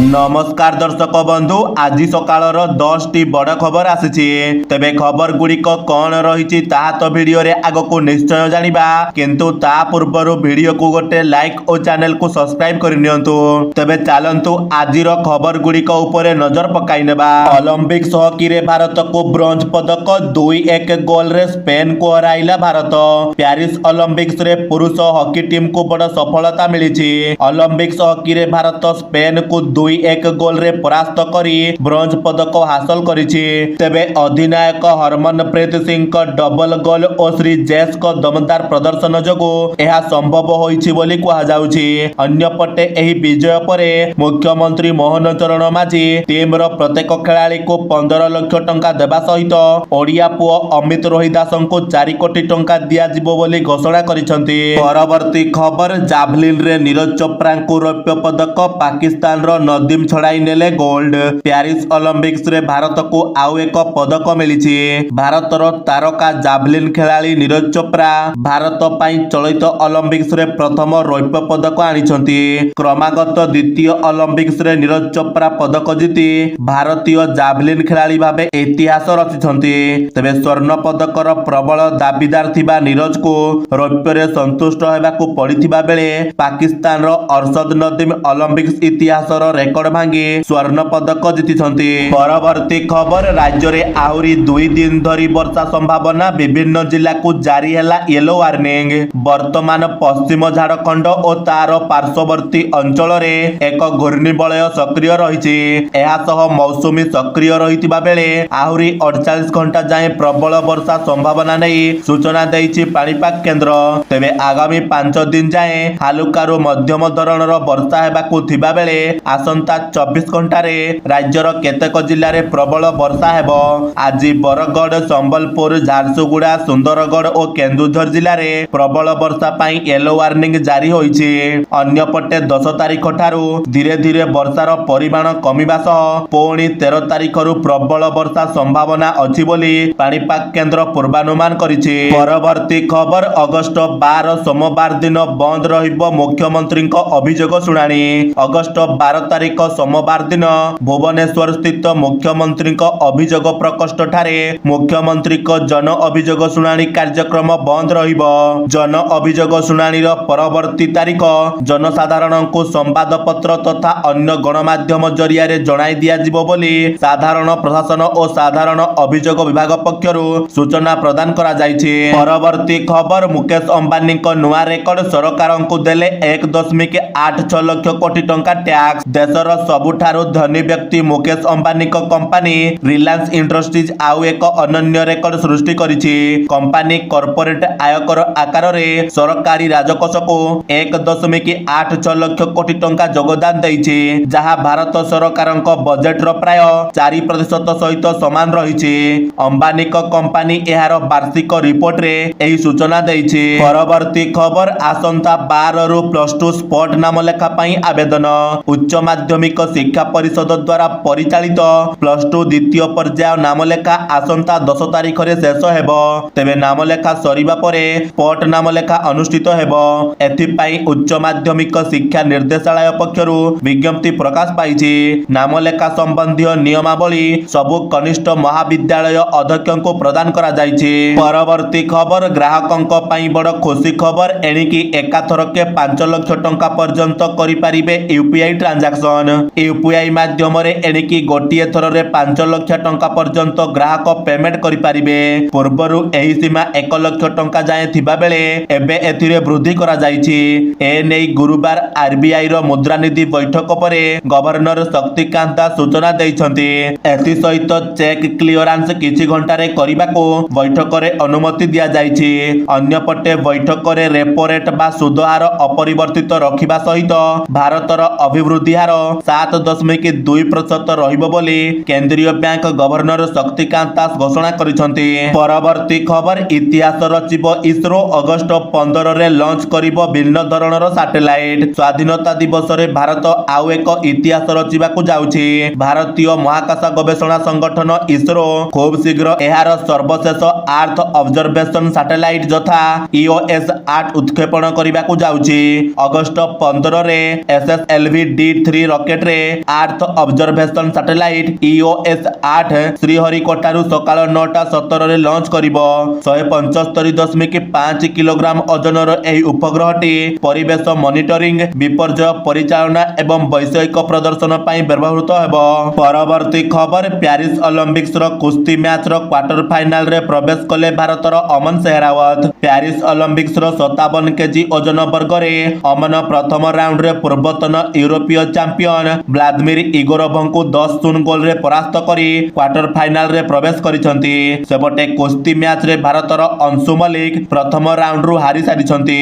नमस्कार दर्शक बंधु, आज सकाळर 10टी बड़ खबर आसी। तेबे खबर गुड़िक कौन रही तो भिडियो रे आगको निश्चय जानिबा, किंतु ता पूर्वर भिडियो को गोटे लाइक और चैनल को सब्सक्राइब कर नियंतु। तेबे चलंतु आजिर खबर गुड़िक उपरे नजर पकाई नेबा। ओलंपिक्स हॉकी रे भारत को ब्रोंज पदक 2-1 गोल रे स्पेन को हराइला भारत। पेरिस ओलंपिक्स रे पुरुष हॉकी टीम को बड़ सफलता मिली। ओलंपिक्स हॉकी रे भारत स्पेन को 2-1 गोल रे परास्त करी ब्रोंज पदक हासिल करिछि। तेबे अधिनायक हरमनप्रीत सिंह का डबल गोल और श्री जैस का दमदार प्रदर्शन जोगु यह संभव होइछि बोली कहा जाउछि। अन्यपटे एही विजय परे मुख्यमंत्री मोहन चरण माझी टीम रो प्रत्येक खेलाड़ी को 15 लाख टंका देबा सहित ओडिया पुओ अमित रोहिदास को 4 कोटी टंका दिया जिवो बोली घोषणा करिसंती। परवर्ती खबर, जावलिन रे नीरज चोप्रा को रौप्य पदक, पाकिस्तान रो नदीम छड़ाई नेले गोल्ड। पेरिस ओलंपिक्स रे भारत को आउ एक पदक मिली। भारत रो तारका जावलिन खिलाड़ी नीरज चोप्रा भारत पाई चलित ओलंपिक्स रे प्रथम रौप्य पदक आनिछंती। क्रमागत द्वितीय ओलंपिक्स रे नीरज चोप्रा पदक जीति भारतीय जावलिन खिलाड़ी भाबे इतिहास रचिछंती। तेबे स्वर्ण पदकर प्रबल दाबीदार थिबा नीरज को रौप्य रे संतुष्ट हेबाकू पड़िथिबा बेले पाकिस्तान रो अरशद नदीम ओलंपिक्स इतिहास रेकर्ड भांगी स्वर्ण पदक जीतिछंती। परवर्ती खबर, राज्य रे आहुरी 2 दिन धरी वर्षा संभावना, विभिन्न जिला को जारी हैला येलो वार्निंग। वर्तमान पश्चिम झारखंड और तार पार्श्ववर्ती अंचल रे एक घूर्णिबलय सक्रिय रहिछि। एहा सह मौसुमी सक्रिय रहितिबा बेले आहुरी 48 घंटा जाए प्रबल वर्षा संभावना नै सूचना दैछि पाणीपाग केंद्र। तेबे आगामी 5 दिन जाए हालुकारु मध्यम धरणर वर्षा हेबाकू थिबा बेले आसंता 24 घंटा रे राज्यर केतेक जिल्ला रे प्रबल वर्षा हेबो। आज बरगढ़, संबलपुर, झारसुगुड़ा, सुंदरगढ़ और केन्दुझर जिल्ला रे प्रबल वर्षा पाई येलो वार्निंग जारी होइछि। अन्यपटे 10 तारिख ठारू धीरे धीरे वर्षार परिमाण कमिबा सह पुणी 13 तारिखरु प्रबल वर्षा संभावना अछि बोली पाणीपाग केंद्र पूर्वानुमान करिछि। परवर्ती खबर, अगस्त 12 सोमवार दिन बंद रहिबो मुख्यमंत्री अभियोग शुणाणी। अगस्त 12 तारिख सोमवार दिन भुवनेश्वर स्थित मुख्यमंत्री अभियोग प्रकोष्ठ ठारे मुख्यमंत्री जन अभियोग शुणाणी कार्यक्रम बंद रहिबो। जन अभियोग शुणाणी परवर्ती तारिख जनसाधारण को संवाद पत्र तथा अन्य गणमाध्यम जरिया रे जणाई दिया जिवो बोली साधारण प्रशासन और साधारण अभियोग विभाग पक्षरु सूचना प्रदान करा जायछि। परवर्ती खबर, मुकेश अंबानी को नुआ रेकर्ड, सरकार को देले 1.86 लाख कोटी टंका टैक्स। देशर सबुठारु धनी व्यक्ति मुकेश अंबानी को कंपनी रिलायंस इंडस्ट्रीज आउ एक अनन्य रेकर्ड सृष्टि करिछि। कंपनी कॉर्पोरेट आयकर आकार रे सरकारी राजकोष को 1.86 लाख कोटी टंका योगदान दैछि, जहा भारत सरकार बजेट रो प्राय 4% सहित समान रहिछि। अंबानी को कंपनी एहार वार्षिक रिपोर्ट रे एही सूचना दैछि। परवर्ती खबर, आसंता 12 रु +2 स्पोर्ट नाम लेखा पाई आवेदन। उच्च माध्यमिक शिक्षा परिषद द्वारा परिचालित +2 द्वितीय पर्याय नामलेखा आसंता 10 तारिख रे शेष हेबो। तेबे नामलेखा सरिबा परे स्पोर्ट नामलेखा अनुष्ठित हेबो। एथिपाई उच्च माध्यमिक शिक्षा निर्देशालय पक्षरु विज्ञप्ति प्रकाश पाइछि। नामलेखा संबंधी नियमावली सबु कनिष्ठ महाविद्यालय अध्यक्ष को प्रदान करा जाइछि। परवर्ती खबर, ग्राहकंक पाई बड़ खुशी खबर, एणिकी एकाथरके 5 लाख टंका पर्यंत करि पारिबे यूपीआई ट्रांजैक्शन। यूपीआई माध्यम रे एणिकी गोटिए थर रे 5 लाख टंका पर्यंत ग्राहक पेमेंट करि पारिबे। पूर्वरु एही सीमा 1 लाख टंका जाए थिबा बेले एबे एथिरे वृद्धि करा जाइछि। ए नै गुरुवार आरबीआई रो मुद्रानीति बैठक परे गवर्नर शक्तिकांत दास सूचना दैछंती। एथि सहित चेक क्लियरेंस किछि घंटा रे करिबाको बैठक रे अनुमति दिया जाइछि। अन्यपटे बैठक रे रेपो रेट बा सुध हार अपरिवर्तित रखिबा सहित भारतर अभिवृद्धि हार 7.2% रहिबो बोली केंद्रीय बैंक गवर्नर शक्तिकांत दास घोषणा करिसंती। परवर्ती खबर, इतिहास रचिबो इसरो, अगस्त 15 रे लॉन्च करिबो विभिन्न धरणर सैटेलाइट। स्वाधीनता दिवस रे भारत आउ एक इतिहास रचिबाकू जाउछि। भारतीय महाकाश गवेषणा संगठन इसरो खूब शीघ्र एहार सर्वशेष अर्थ ऑब्जर्वेशन सैटेलाइट जथा EOS 8 उत्क्षेपण करिबाकू जाउछि। अगस्त 15 रे SSLV D3 ରକେଟରେ ଆର୍ଥ ଅବଜରଭେସନ ସାଟେଲାଇଟ EOS-8 ଶ୍ରୀହରିକୋଟାରୁ ସକାଳ 9:17ରେ ଲଞ୍ଚ କରିବ। 175.5 କିଲୋଗ୍ରାମ ଓଜନର ଏହି ଉପଗ୍ରହଟି ପରିବେଶ ମନିଟରିଂ, ବିପର୍ଯ୍ୟୟ ପରିଚାଳନା ଏବଂ ବୈଷୟିକ ପ୍ରଦର୍ଶନ ପାଇଁ ବ୍ୟବହୃତ ହେବ। ପରବର୍ତ୍ତୀ ଖବର, ପ୍ୟାରିସ ଅଲିମ୍ପିକ୍ସର କୁସ୍ତି ମ୍ୟାଚର କ୍ୱାର୍ଟର ଫାଇନାଲରେ ପ୍ରବେଶ କଲେ ଭାରତର ଅମନ ସେହରାୱତ। ପ୍ୟାରିସ ଅଲିମ୍ପିକ୍ସର 57 କେଜି ଓଜନ ବର୍ଗରେ ଅମନ ପ୍ରଥମ ରାଉଣ୍ଡରେ ପୂର୍ବତନ ୟୁରୋପୀୟ ଚାମ୍ପିୟନ ଭ୍ଲାଦିମିର ଇଗୋରୋଭଙ୍କୁ 10-0 ଗୋଲରେ ପରାସ୍ତ କରି କ୍ୱାର୍ଟର ଫାଇନାଲରେ ପ୍ରବେଶ କରିଛନ୍ତି। ସେପଟେ କୁସ୍ତି ମ୍ୟାଚରେ ଭାରତର ଅଂଶୁ ମଲ୍ଲିକ ପ୍ରଥମ ରାଉଣ୍ଡରୁ ହାରି ସାରିଛନ୍ତି।